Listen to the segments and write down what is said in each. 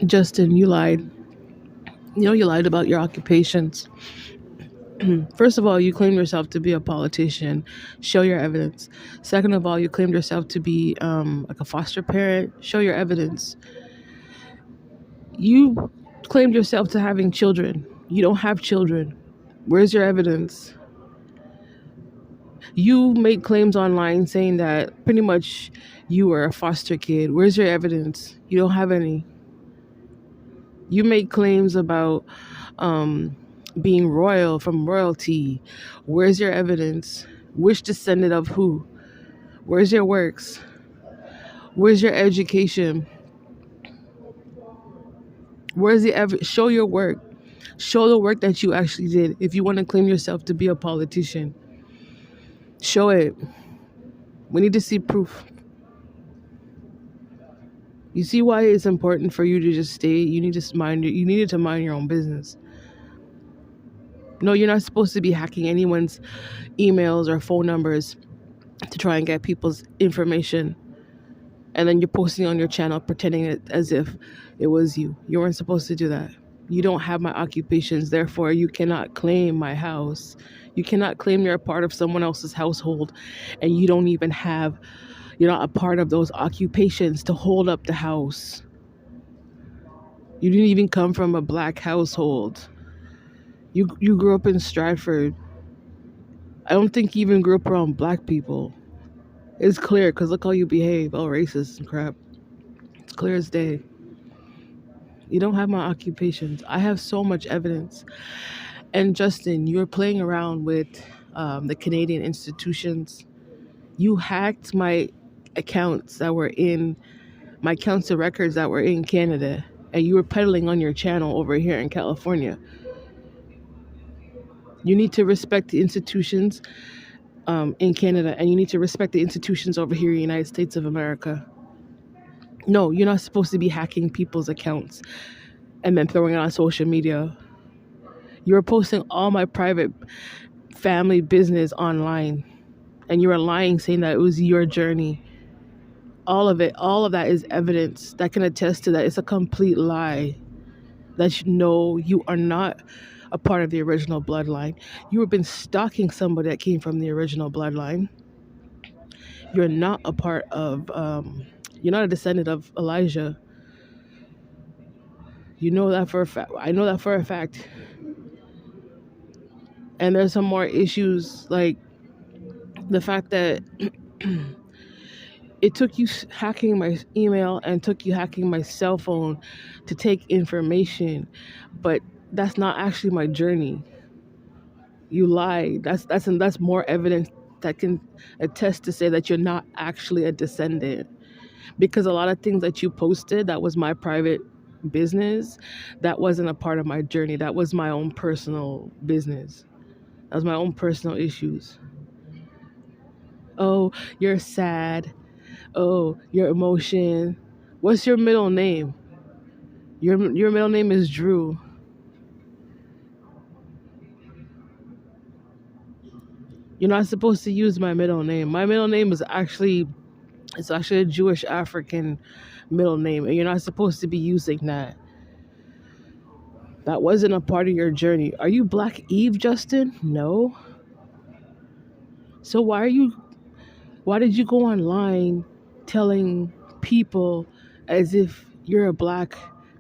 Justin, you lied. You lied about your occupations. First of all, you claimed yourself to be a politician. Show your evidence. Second of all, you claimed yourself to be like a foster parent. Show your evidence. You claimed yourself to having children. You don't have children. Where's your evidence? You made claims online saying that pretty much you were a foster kid. Where's your evidence? You don't have any. You made claims about um, being royal from royalty. Where's your evidence? Which descendant of who? Where's your works? Where's your education? Where's the show your work? Show the work that you actually did. If you want to claim yourself to be a politician, show it. We need to see proof. You see why it's important for you to just stay. You needed to mind your own business. No, you're not supposed to be hacking anyone's emails or phone numbers to try and get people's information. And then you're posting on your channel pretending as if it was you. You weren't supposed to do that. You don't have my occupations, therefore you cannot claim my house. You cannot claim you're a part of someone else's household and you're not a part of those occupations to hold up the house. You didn't even come from a black household. You grew up in Stratford. I don't think you even grew up around black people. It's clear because look how you behave, all racist and crap. It's clear as day. You don't have my occupations. I have so much evidence. And Justin, you're playing around with the Canadian institutions. You hacked my accounts that were in my accounts of records that were in Canada, and you were peddling on your channel over here in California. You need to respect the institutions in Canada, and you need to respect the institutions over here in the United States of America. No, you're not supposed to be hacking people's accounts and then throwing it on social media. You were posting all my private family business online, and you were lying, saying that it was your journey. All of that is evidence that can attest to that. It's a complete lie. That you are not a part of the original bloodline. You have been stalking somebody that came from the original bloodline. You're not a part of, you're not a descendant of Elijah. You know that for a fact. I know that for a fact. And there's some more issues, like the fact that it took you hacking my email and took you hacking my cell phone to take information, but that's not actually my journey. You lied. That's more evidence that can attest to say that you're not actually a descendant. Because a lot of things that you posted, that was my private business, that wasn't a part of my journey. That was my own personal business. That was my own personal issues. Oh, you're sad. Oh, your emotion. What's your middle name? Your middle name is Drew. You're not supposed to use my middle name. My middle name is actually a Jewish African middle name, and you're not supposed to be using that. That wasn't a part of your journey. Are you Black Eve, Justin? No. So why did you go online telling people as if you're a Black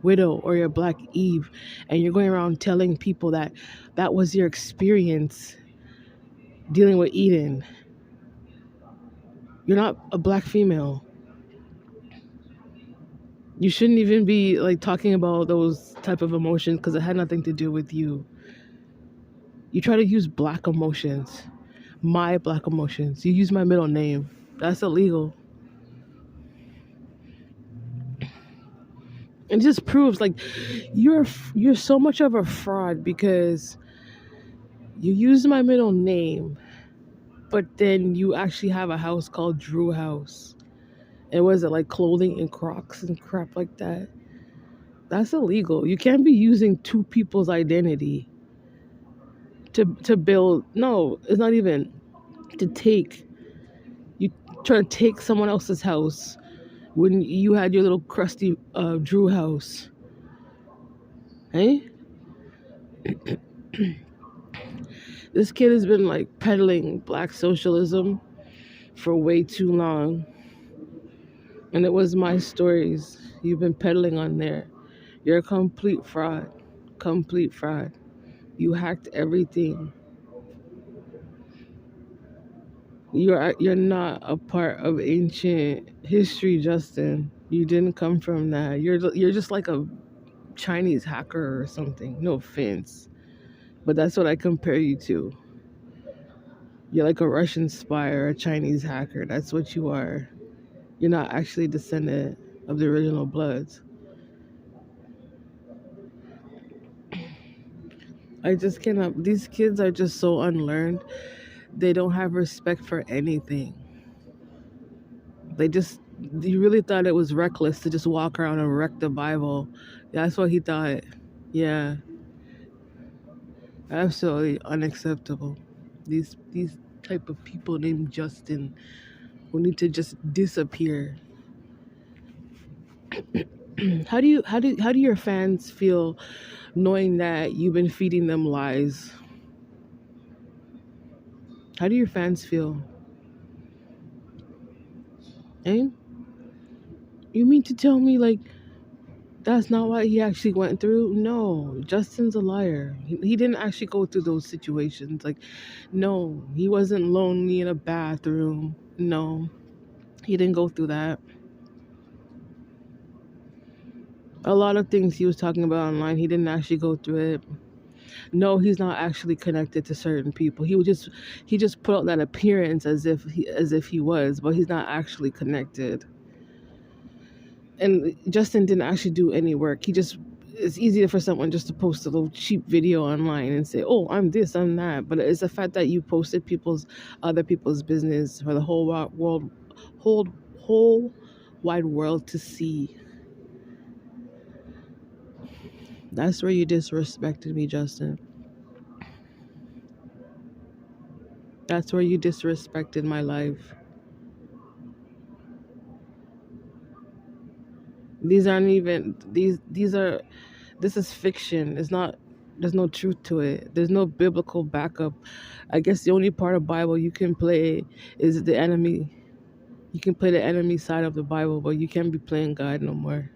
Widow or you're a Black Eve, and you're going around telling people that was your experience dealing with Eden? You're not a Black female. You shouldn't even be like talking about those type of emotions because it had nothing to do with you. You try to use Black emotions, my Black emotions. You use my middle name. That's illegal. It just proves like you're so much of a fraud because you use my middle name, but then you actually have a house called Drew House. And was it like clothing and Crocs and crap like that? That's illegal. You can't be using two people's identity to build. No, it's not even to take. You try to take someone else's house when you had your little crusty Drew house. Hey, this kid has been like peddling black socialism for way too long. And it was my stories you've been peddling on there. You're a complete fraud. Complete fraud. You hacked everything. You're not a part of ancient history, Justin. You didn't come from that. You're just like a Chinese hacker or something. No offense, but that's what I compare you to. You're like a Russian spy or a Chinese hacker. That's what you are. You're not actually descendant of the original Bloods. I just cannot. These kids are just so unlearned. They don't have respect for anything. They just, he really thought it was reckless to just walk around and wreck the Bible. That's what he thought. Yeah, absolutely unacceptable. These type of people named Justin who need to just disappear. How do your fans feel knowing that you've been feeding them lies? How do your fans feel? Eh? You mean to tell me like that's not what he actually went through? No, Justin's a liar. He didn't actually go through those situations. Like, no, he wasn't lonely in a bathroom. No, he didn't go through that. A lot of things he was talking about online, he didn't actually go through it. No, he's not actually connected to certain people. He just put out that appearance as if he was, but he's not actually connected. And Justin didn't actually do any work. It's easier for someone just to post a little cheap video online and say, "Oh, I'm this, I'm that." But it's the fact that you posted other people's business for the whole whole wide world to see. That's where you disrespected me, Justin. That's where you disrespected my life. These aren't even these are this is fiction. It's not there's no truth to it. There's no biblical backup. I guess the only part of Bible you can play is the enemy. You can play the enemy side of the Bible, but you can't be playing God no more.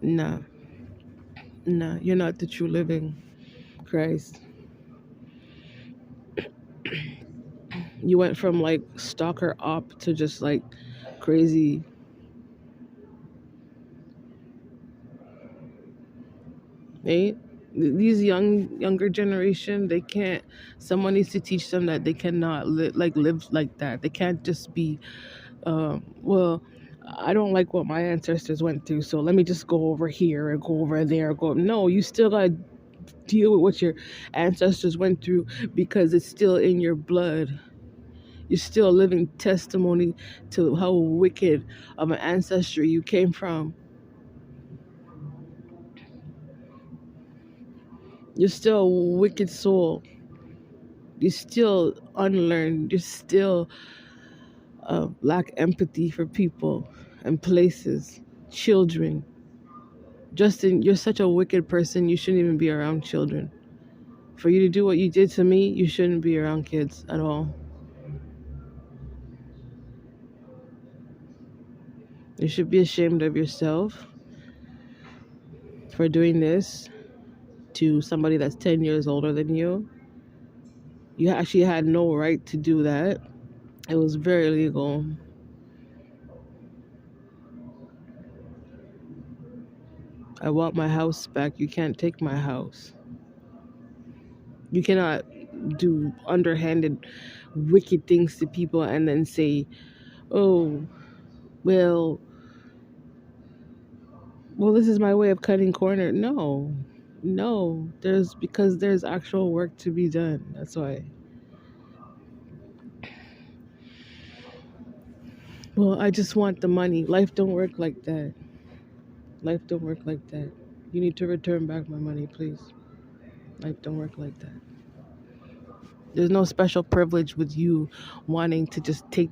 Nah. Nah, you're not the true living Christ. You went from like stalker op to just like crazy. Eh? These younger generation, they can't. Someone needs to teach them that they cannot live like that. They can't just be. Well, I don't like what my ancestors went through, so let me just go over here and go over there. Go. No, you still gotta deal with what your ancestors went through because it's still in your blood. You're still a living testimony to how wicked of an ancestry you came from. You're still a wicked soul. You're still unlearned. You're still lack empathy for people and places, children. Justin, you're such a wicked person. You shouldn't even be around children. For you to do what you did to me, you shouldn't be around kids at all. You should be ashamed of yourself for doing this to somebody that's 10 years older than you. You actually had no right to do that. It was very illegal. I want my house back. You can't take my house. You cannot do underhanded, wicked things to people and then say, oh, well, this is my way of cutting corner. No, because there's actual work to be done. That's why. Well, I just want the money. Life don't work like that. Life don't work like that. You need to return back my money, please. Life don't work like that. There's no special privilege with you wanting to just take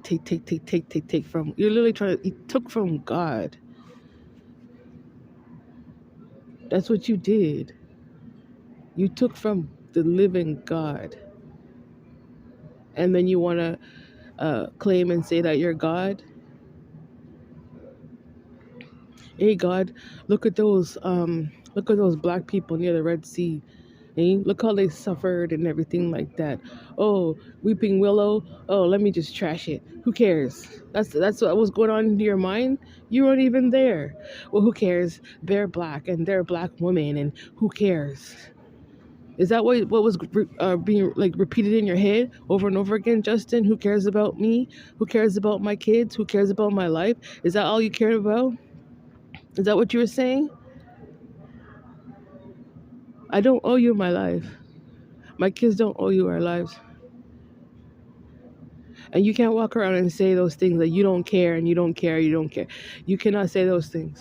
from. You're literally trying to. You took from God. That's what you did. You took from the living God, and then you want to claim and say that you're God. Hey God, look at those black people near the Red Sea. Hey, look how they suffered and everything like that. Oh, weeping willow. Oh, let me just trash it. Who cares? That's what was going on in your mind. You weren't even there. Well, who cares? They're black and they're black women, and who cares? Is that what was being like repeated in your head over and over again, Justin? Who cares about me? Who cares about my kids? Who cares about my life? Is that all you cared about? Is that what you were saying? I don't owe you my life. My kids don't owe you our lives. And you can't walk around and say those things that you don't care and you don't care, you don't care. You cannot say those things.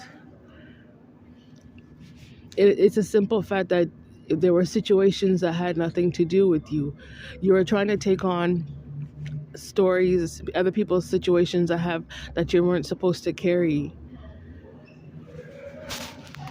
It's a simple fact that there were situations that had nothing to do with you. You were trying to take on stories, other people's situations that you weren't supposed to carry.